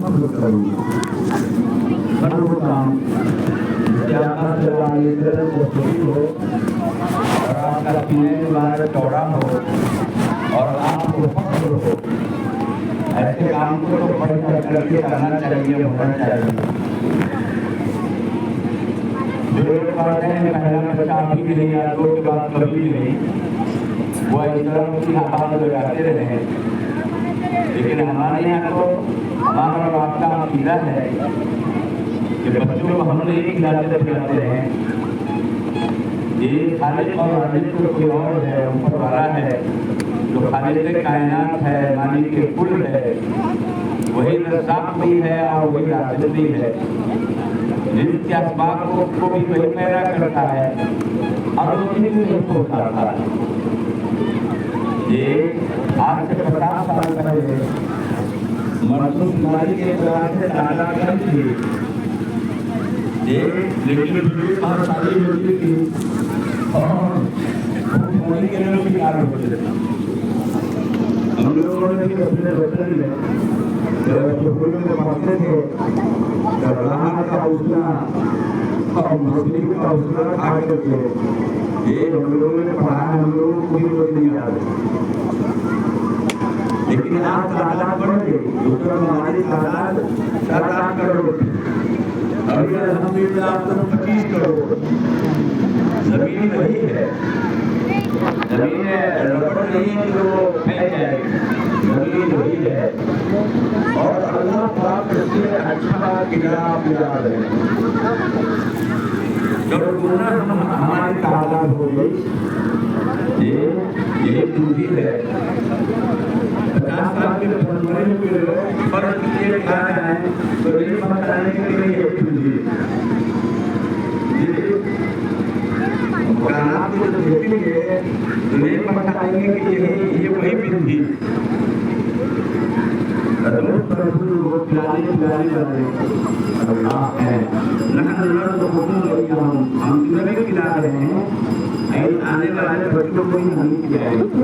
फख्र करूँ। हर वो काम जिससे आपका सलाहियत वसूली हो और आपका सीने वाला चौड़ा हो और आपको फख्र हो, ऐसे काम को तो बढ़ चढ़ करके करना चाहिए, होना चाहिए। जो लोग कहते हैं पहला बच्चा अभी नहीं या दो के बाद कभी नहीं, वो इस तरह की आवाज लगाते रहे। लेकिन हमारे यहाँ तो हमारा और आपका अकीदा है कि बच्चों को हम नहीं खिलाते पिलाते हैं, ये खालिद और राजिद को कोई और है, ऊपर वाला है, जो खालिद कायनात है, मालिक के कुल है, वही रज़्ज़ाक़ भी है और वही राज़िक़ भी है। जिसके असबाब को भी वही पैदा करता है और रोटी भी वही पहुँचाता है। ये आज से 50 साल पहले मरसूम कुमारी के प्रयास से दादा कर थी, लेकिन बहुत सारी होती थी और होने के लिए भी कारण होते थे। हम लोगों ने भी अपने वतन में जब स्कूल में पढ़ते थे तब राहत का हौसला और मुस्लिम का हौसला खा करके ये हम लोगों ने पढ़ा है, हम लोगों को कोई बात नहीं याद है। लेकिन आज तादाद बढ़ गई, दूसरा हमारी तादाद 7-8 करोड़, अभी अल्हम्दुलिल्लाह 25 करोड़। जमीन वही है, जमीन रबड़ नहीं है जो फैल जाएगी, जमीन वही है और अल्लाह पाक से अच्छा किताब याद है। जब पुनः हमारी तादाद हो गई, ये पूंजी है। 50 साल के बनने के लोग पर ये क्या है तो ये बताने के लिए ये पूंजी आप को देखेंगे तो ये बताएंगे कि ये वही पूंजी वो पिलाने वाले अल्लाह है। हम भी खिला रहे हैं, आने वाले बच्चों को ही हम खिलाएंगे।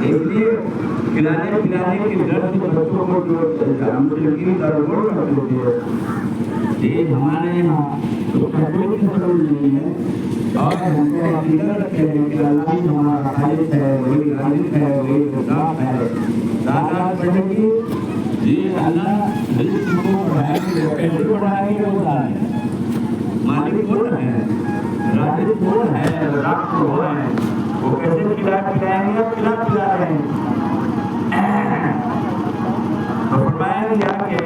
इसलिए खिलाने पिलाने की दर्द बच्चों को जो मुश्किल गड़बड़ कर देती है, ये हमारे यहाँ तो कभी की जरूरत नहीं है और हमको अकीदा रखते हैं कि अल्लाह ही हमारा खालिक है, वही राज़िक़ है, वही रज़्ज़ाक़ है। तादाद बढ़ेगी, ये अल्लाह रिज़्क़ को बढ़ाएंगे, कैसे बढ़ाएंगे वो जाने। मालिक कौन है, राज़िक़ कौन है, रज़्ज़ाक़ कौन है, वो कैसे खिलाएंगे, खिला रहे हैं। तो फरमाया कि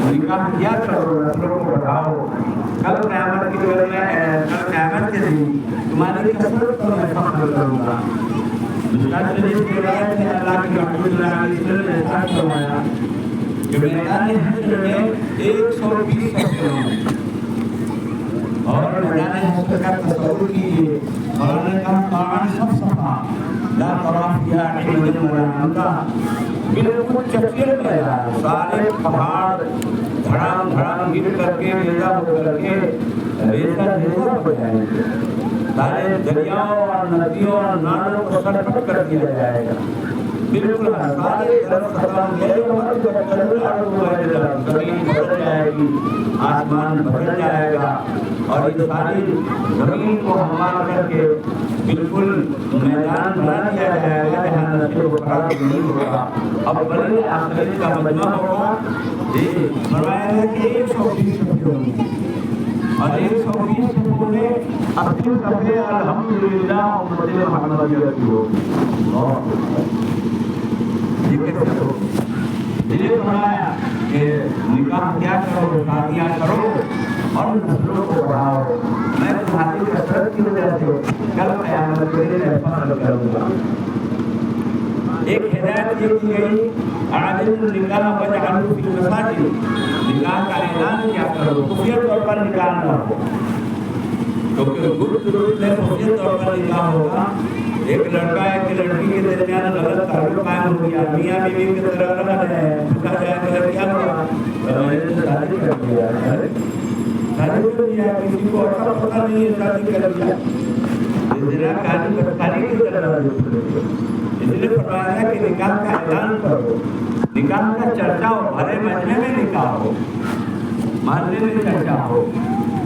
निकाह किया करो, नस्लों को बढ़ाओ, कल क़यामत के दिन कल क़यामत के दिन तुम्हारी कसरत पर मैं फख्र करूँगा। मिशकात शरीफ की रिवायत है, अल्लाह के रसूल ने ऐसा फरमाया कि मैदान हश्र में 120 सफ़े होंगे और मैदान हश्र का तसव्वुर कीजिए। मौलाना का कान सब सफा ला तराफ किया बिल्कुल चकिर मैदान, सारे पहाड़ धड़ाम गिर करके रेजा हो करके रेजा हो जाएंगे, सारे दरियाओं और नदियों और नालों को सरकट कर दिया जाएगा। बिल्कुल सारे जमीन बदल जाएगी, आसमान बदल जाएगा और ये सारी जमीन को हमारा करके बिल्कुल मैदान बना दिया जाएगा जहाँ नस्लों को खराब नहीं होगा। अब बड़े आखिरी का मजमा होगा, ये फरमाया कि 120 सफ़े होंगे और 120 सफ़ों में 80 सफ़े अल्हम्दुलिल्लाह उम्मत मुहम्मदिया की होगी। इसलिए फरमाया कि निकाह क्या करो, शादियाँ करो और नस्लों को बढ़ाओ। मैं तुम्हारी कसरत की वजह से कल क़यामत के दिन फख्र करूँगा। एक हिदायत ये की गई, आदिल निकाह वजअलू फी मसाजिद, निकाह का ऐलान क्या करो, खुफिया तौर पर निकाह न हो, क्योंकि गुप्त रूप में खुफिया तौर पर निकाह होगा। एक लड़का एक लड़की के दरमियान गलत ताल्लुक कायम हो गया, मियाँ बीवी की तरह रह रहे हैं, उसका क्या हुआ, शादी कर दिया, शादी कर दिया, किसी को अच्छा पता नहीं है, शादी कर दिया, इसलिए फरमाया कि निकाह का ऐलान करो। निकाह का चर्चा हो, भरे मजमे में निकाह हो, मोहल्ले में चर्चा हो,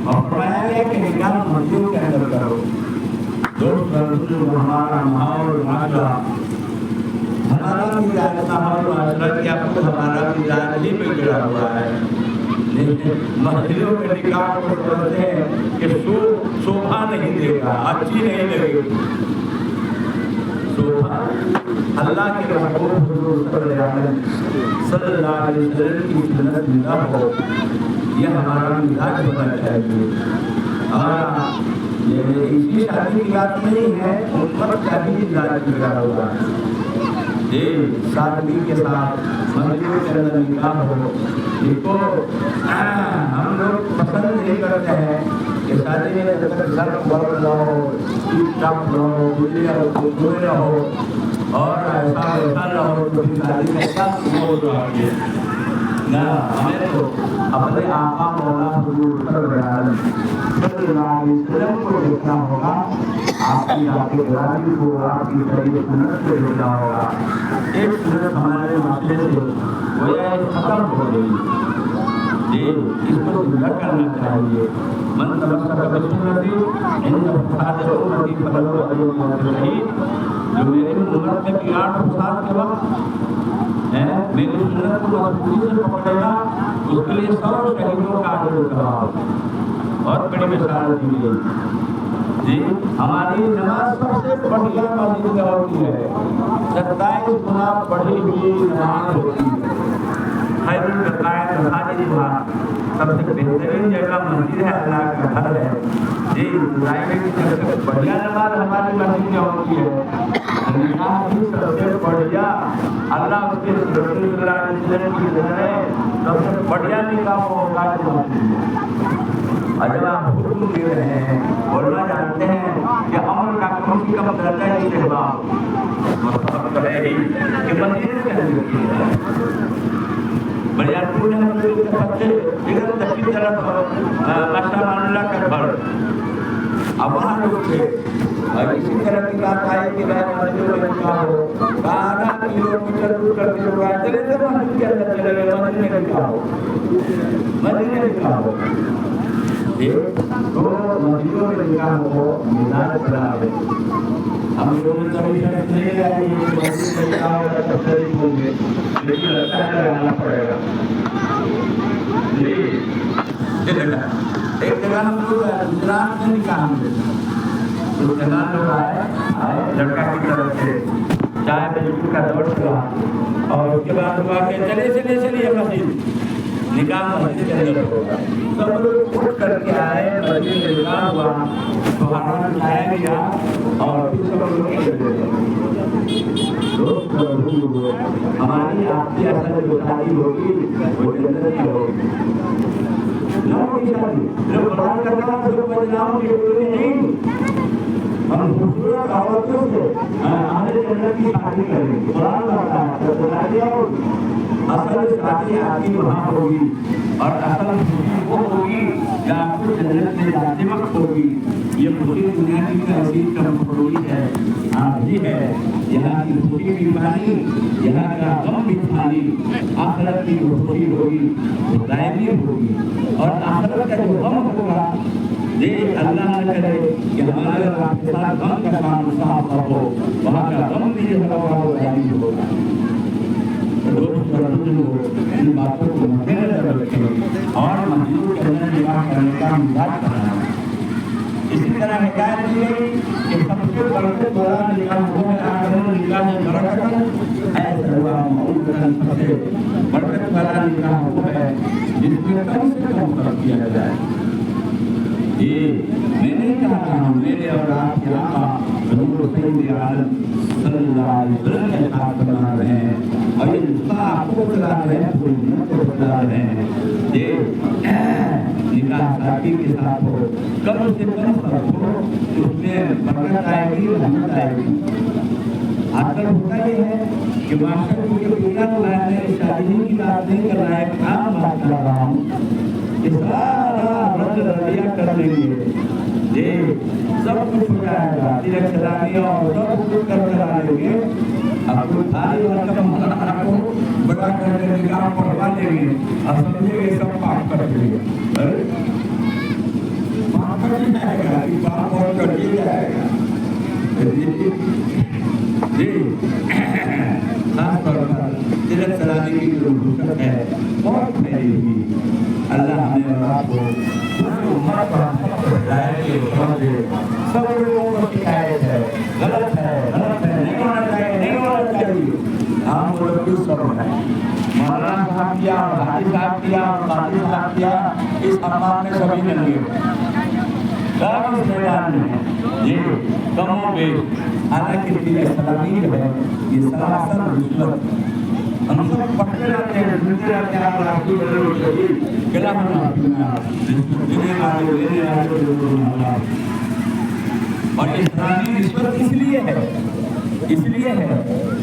और फरमाया गया कि निकाह मस्जिद के अंदर करो। दोस्त हमारा माहौल माशा हमारा मिजाज माहौल माशरा क्या कुछ हमारा मिजाज ही बिगड़ा हुआ है। मस्जिदों में निकाह को समझते हैं कि शोभा नहीं देगा, अच्छी नहीं लगेगी। शोभा अल्लाह के महबूब हुजूर सल्लल्लाहु अलैहि वसल्लम की सुन्नत जिंदा हो, यह हमारा मिजाज होना चाहिए। और ये इसी शादी की बात नहीं है, उम्मत का भी मिजाज बिगड़ा हुआ है। ये सादगी के साथ मंदिर के अंदर निकाह हो, इसको हम लोग पसंद नहीं करते हैं कि शादी में जब तक घर पर रहो, चुपचाप रहो, बुले रहो और ऐसा वैसा रहो तो फिर शादी में क्या बोल रहा है ना। हमें तो अपने आका मौला हुजूर सल्लल्लाहु अलैहि वसल्लम को देखना होगा, आपकी आपके इरादे को आपकी सही सुन्नत से देखना होगा। एक सुन्नत हमारे माशरे से गोया खत्म हो गई, ये इसको जिंदा करना चाहिए। मन तमस्सक बिसुन्नती इंद फसाद उम्मती फलहु अजरुन शहीद। जो मेरी उम्मत में बिगाड़ फसाद के वक्त है, मेरी सुन्नत को मजबूती से पकड़ेगा, उसके लिए 100 शहीदों का अजर कराओ। और बड़ी मिसाल दी गई जी, हमारी नमाज सबसे बढ़िया मस्जिद में होती है, 27 गुना पढ़ी हुई नमाज होती है। खैरुल बकाया मसाजिद सबसे बेहतरीन जगह मस्जिद है, अल्लाह का घर है जी। लाइब्रेरी की सबसे बढ़िया नमाज हमारी मस्जिद में होती है। निकाह भी सबसे बढ़िया, अल्लाह उसके रसूल सल्लल्लाहु अलैहि वसल्लम की नज़र है सबसे बढ़िया निकाह होगा जो मस्जिद में। और जब आप हुक्म दे रहे हैं, बोलना जानते हैं कि अमल का कम से कम दर्जा ही रहना मतलब है ही कि मस्जिद के अंदर की बढ़िया पूर्ण मंदिर के सबसे इधर दक्षिण तरफ माशाअल्लाह का घर, अब वहाँ लोग थे। और इसी तरह की बात आई कि मैं मस्जिद में निकाह हो, 12 किलोमीटर दूर करके लोग आए, चले थे मस्जिद के अंदर, चले गए मस्जिद में निकाह हो, मस्जिद में निकाह हो। तो मस्जिदों में निकाह हो मिजाज खराब है। हम लोगों ने कभी शर्त नहीं लगाई कि मस्जिद में निकाह होगा तो शरीक होंगे, लेकिन लगता है लगाना पड़ेगा। एक जगह हम लोग गुजरात में निकाह में तो जगह लोग आए लड़का की तरफ से चाय बिस्कुट का दौड़ चला, और उसके बाद हुआ कि चलिए मस्जिद निकाह मस्जिद के अंदर होगा। सब लोग उठ करके आए, मस्जिद में निकाह हुआ, सुहाना उठाया गया और फिर सब लोग हमारी आपकी असल जो शादी होगी वो जन्नत की होगी। लोग की शादी जो बरात करना जो बदनाम की होगी नहीं, हम खूबसूरत औरतों से हमारे जन्नत की शादी करेंगे। कुरान कहता है तो शादियाँ असल शादी आपकी वहाँ होगी और असल खुशी वो होगी जो आपको जन्नत में जाते वक्त होगी। ये खुशी दुनिया की ऐसी कमजोरी है, आज ही है। यहाँ की खुशी भी पानी, यहाँ का गम भी पानी, आखिरत की खुशी होगी वो दायमी होगी। और आखिरत का जो गम होगा ये अल्लाह न करे कि हमारे आपके साथ गम का काम साफ हो, वहाँ का गम भी होगा वो दायमी होगा। इन बातों को मद्देनजर रखें और मस्जिदों के अंदर निकाह करने का मिजाज बनाना। इसी तरह हिदायत दी गई कि सबसे बढ़कर बड़ा निकाह हुआ निकाह बरकत ऐसा सबसे बरकत वाला निकाह वो है जिसमें कम से कम खर्च किया जाए। ये मैंने कहा मेरे और आपके आका हुजूर सैयद आलम सल्लल्लाहु अलैहि वसल्लम के साथ बना रहे हैं और ये दूसरा आपको बता रहे हैं, पूरी उम्मत को बता रहे हैं। ये निकाह शादी के साथ हो, कम से कम खर्च हो, उसमें बरकत आएगी, रहमत आएगी। आजकल होता ये है कि मास्टर जी के पूरा मैं शादी की बात नहीं कर रहा है, काम बात कर रहा हूँ। ये सारा रंग रलिया कर लेंगे, ये सब कुछ हो जाएगा, तिलक सलामी और सब कुछ कर करा लेंगे। आपको थाली और कम आपको बड़ा ادا کر کے نکاح پڑھوا لیں گے اور سمجھے گے سب پاک کر دیں گے. پاک کر نہیں جائے گا کہ پاک اور کر دیا جائے گا. جی خاص طور پر تلک سلامی کی جو حکومت ہے بہت پھیلی ہوئی. اللہ ہمیں اور آپ کو سب لوگوں کو شکایت ہے غلط ہے نہیں ہونا چاہیے. ہم لوگ کس طرح ہیں مولانا صاحب کیا اور حاجی صاحب کیا اور قاضی صاحب کیا اس امام میں سبھی ننگے سب اس میدان میں ہیں. یہ کم و بیش حالانکہ اسلامی جو ہے یہ سراسر رشوت. ہم سب پڑھتے رہتے ہیں سنتے رہتے ہیں گلا لینے والے. اور اسلامی رشوت اس لیے ہے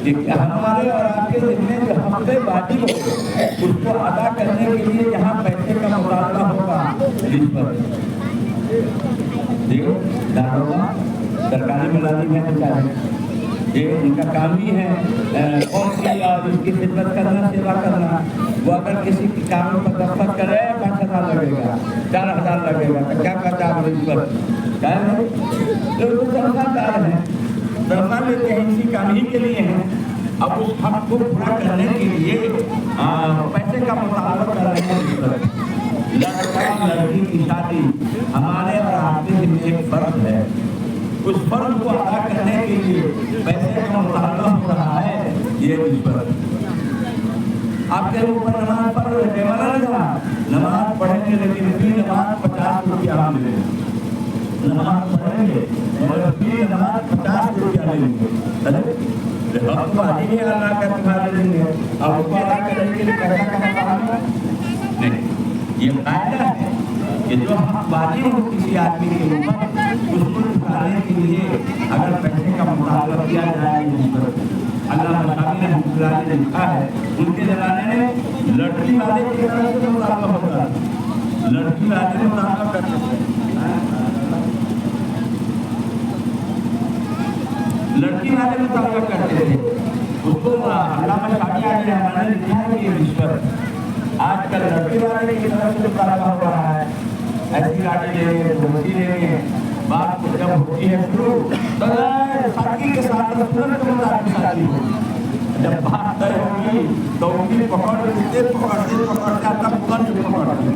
کہ ہمارے اور آپ کے ذمے جو حق واجب ہو اس کو ادا کرنے کے لیے جہاں پیسے کا مطالبہ ہوگا رشوت. دیکھو داروغہ سرکاری ملازم ہے بیچارے یہ ان کا کام ہی ہے قوم کی اور اس کی خدمت کرنا سیوا کرنا. وہ اگر کسی کی کام پر دستخط کرے 5,000 لگے گا 4,000 لگے گا تو کیا کرتا ہے رشوت کیا ہے. تو تنخواہ دار ہیں تنخواہ لیتے ہیں اسی کام ہی کے لیے ہیں. اب اس حق کو پورا کرنے کے لیے پیسے کا مطالبہ کر رہے ہیں. لڑکا لڑکی کی شادی ہمارے اور آپ کے ذمہ ایک فرض ہے. اس فرض کو ادا کرنے کے لیے پیسے کا مطالبہ ہو رہا ہے. یہ رشوت آپ کے اوپر نماز پڑھ رہے ہیں مولانا نماز پڑھیں گے لیکن فی نماز 50 روپیہ ملے گا. نماز پڑھیں گے مگر فی نماز 50 روپیہ لیں گے. ہم تو آج ہی اللہ کا تمہارے دیں گے اور اس کو ادا کرنے کے لیے پیسہ کا مطالبہ نہیں. یہ قاعدہ ہے کہ جو حق واجب ہو کسی آدمی کے اوپر اس کو چکانے کے لیے اگر پیسے کا مطالبہ کیا جائے. اللہ مشامی رحمۃ اللہ نے لکھا ہے ان کے زمانے میں لڑکی والے کی طرف سے مطالبہ ہوتا ہے. لڑکی والے مطالبہ کرتے تھے لڑکی والے مطالبہ کرتے تھے اس کو علامہ شامی علی رحمٰن نے لکھا ہے کہ رشوت آج کل لڑکی والے کی طرف سے مطالبہ ہو رہا ہے. ایسی گاڑی لیں گے دوسری لیں گے بات جب ہوتی ہے شروع تو ساتھی کے ساتھ سنت کے مطابق شادی ہوگی. جب بات طے ہوگی تو انگلی پکڑتے تب گنج پکڑتے.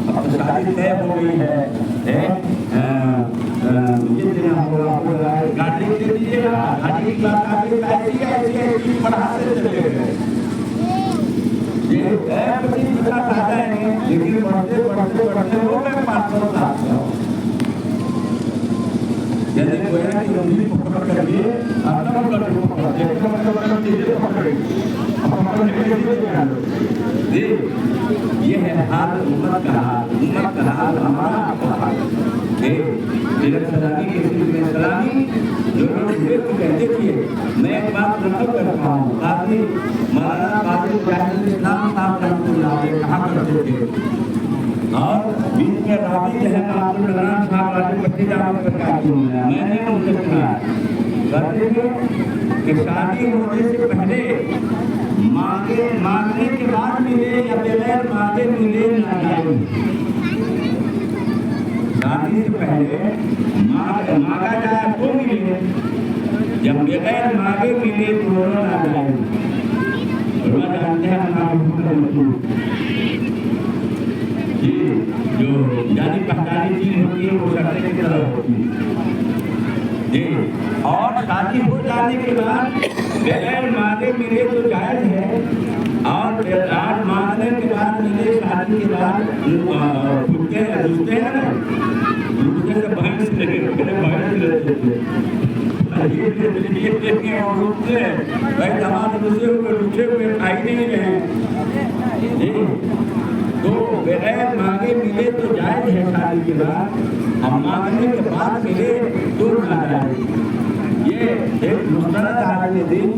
اب شادی طے ہو گئی ہے گاڑی دے دیجیے گا گاڑی کی بات آگے ایسی پڑھاتے چلے گئے. یہ لیکن پڑھتے ہو گئے 500 سال یعنی گویا کی انگلی پکڑ کر کے یہ ہے حال امت کا حال ہمارا سلامی کے سلسلے سلامی جو دیکھیے میں ایک بات نقل کرتا ہوں. قاضی مولانا قاضی جاہد الاسلام صاحب رحمۃ اللہ علیہ کہا کرتے تھے اور بیچ میں راوی جو ہے عبدالرحمان صاحب راجو پٹی جامع پر کہتے ہیں میں نے ان سے سنا کہتے ہیں کہ شادی ہونے سے پہلے مانگنے کے بعد ملے یا بغیر مانگے ملے ناجائز. شادی سے پہلے مانگا جائے تو ملے جب بغیر مانگے ملے تو ناجائز. جانتے ہیں جی جو جانی پہچانی چیز ہوتی ہے وہ شرطیں کی طرح ہوتی ہے جی. اور شادی ہو جانے کے بعد بغیر مانگے ملے تو جائز ہے اور مانگنے کے بعد ملے شادی کے بعد رکتے ہیں نا رکتے سے بہن سے لگے لیتے تھے بھائی دماغ دوسرے ہوئے رکے ہوئے کھائی نہیں رہے تو بغیر مانگے ملے تو جائز ہے شادی کے بعد اور مانگنے کے بعد ملے تو ناجائز. یہ ایک مستند عالم دین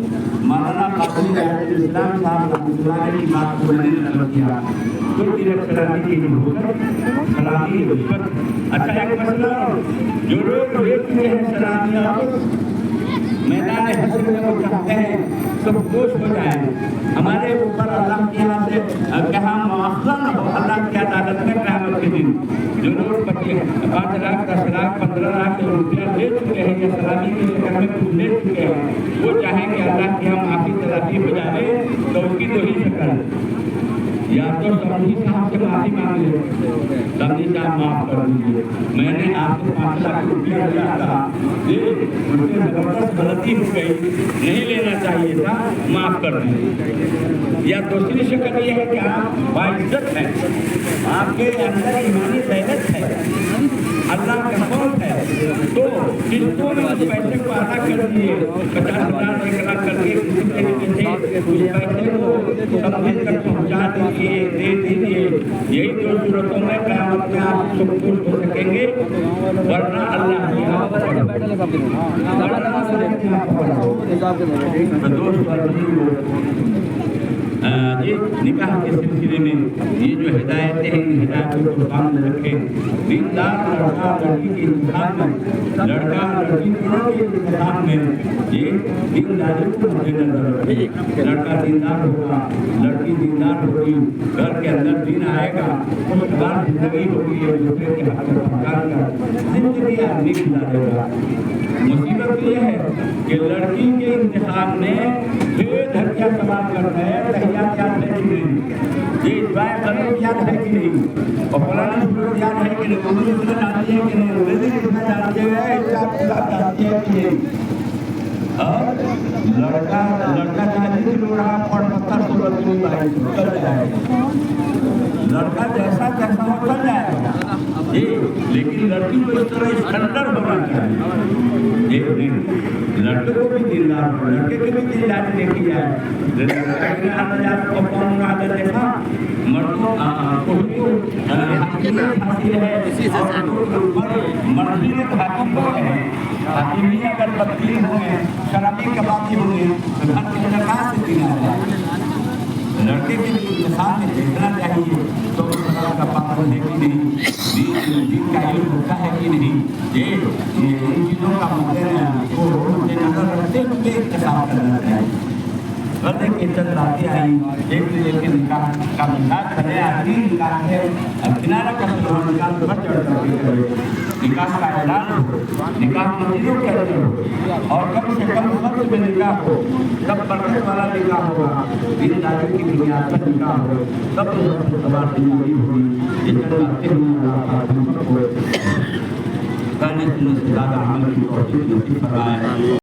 مولانا قاضی جاہد الاسلام صاحب رحمۃ اللہ علیہ کی بات کو میں نے نقل کیا. تو تیرے سلامی کی حکومت سلامی رشوت. اچھا ایک مسئلہ جو لوگ دیکھتے ہیں سلامیہ میدان حشر میں وہ چاہتے ہیں سب خوش ہو جائیں शादी हो जाए तो उसकी दो ही शक्ल, या तो समझी साहब से माफी मांग लो, समझी साहब माफ कर दीजिए, मैंने आपको 5 लाख रुपया दिया था, ये मुझसे जबरदस्त गलती हो गई, नहीं लेना चाहिए था, माफ कर दीजिए। या दूसरी शक्ल ये है कि आप बाइज्जत हैं, आपके अंदर ईमानी दौलत है, अल्लाह का खौफ है, तो किस्तों में उस पैसे को अदा कर दिए, 50,000 1 लाख करके किसी तरीके से उस पैसे को समझ कर पहुँचा दीजिए, दे दीजिए। यही दो सूरतों में क़यामत में आप सुरक्षित हो सकेंगे, वरना अल्लाह ये निकाह के सिलसिले में ये जो हिदायतें हैं, इन हिदायतों को सामने रखें। दीनदार लड़का लड़की के इंतज़ाम में, लड़का लड़की दोनों के इंतज़ाम में ये दीनदारी को मद्देनजर रखें। लड़का दीनदार होगा, लड़की दीनदार होगी, घर के अंदर दीन आएगा, खुशहाल जिंदगी होगी, एक दूसरे के हक में पहचान कर जिंदगी आदमी गुजारेगा। मुसीबत ये है कि लड़की के इंतज़ाम में धरतियाँ तबाह कर रहे हैं, तहियात याद है कि नहीं, ये दुआएं कलम याद है कि नहीं, और पुरानी सूरत याद है कि नहीं, उर्दू लिखना जानती है कि नहीं, अंग्रेजी लिखना जानते हैं, हिसाब किताब जानती है कि नहीं। और लड़का चाहिए कि रहा और 70 सूरत में चल जाएगा, लड़का जैसा जैसा हो चल जाएगा जी, लेकिन लड़की को इस तरह स्टैंडर्ड होना चाहिए। ये नहीं, लड़के को भी दीनदार हो, लड़के की भी दीनदारी देखी जाए। देखा मर्दों हाकिमी अगर बदतीन होंगे, शराबी कबाबी होंगे, तो घर के अंदर कहाँ से जीना है? लड़के के लिए इंसान में देखना चाहिए तो उस तरह का पाबंद है कि नहीं, दीन का इल्म होता है कि नहीं, ये इन चीज़ों का मद्देनजर रखते हुए इंतज़ाम करना चाहिए। बस एक चंद बातें आई, एक लेकिन निकाह का मिजाज बने आदमी निकाह है, अब किनारा का निकाह बढ़ चढ़ कर निकाह का ऐलान हो, निकाह मस्जिदों के अंदर हो, और कम से कम वक्त में निकाह हो, तब बरकत वाला निकाह होगा, दीनदारी की बुनियाद पर निकाह हो, तब सवाल जिंदगी होगी। ये चंद बातें हुई, करने से ज़्यादा अमल की कोशिश नहीं कर रहा है।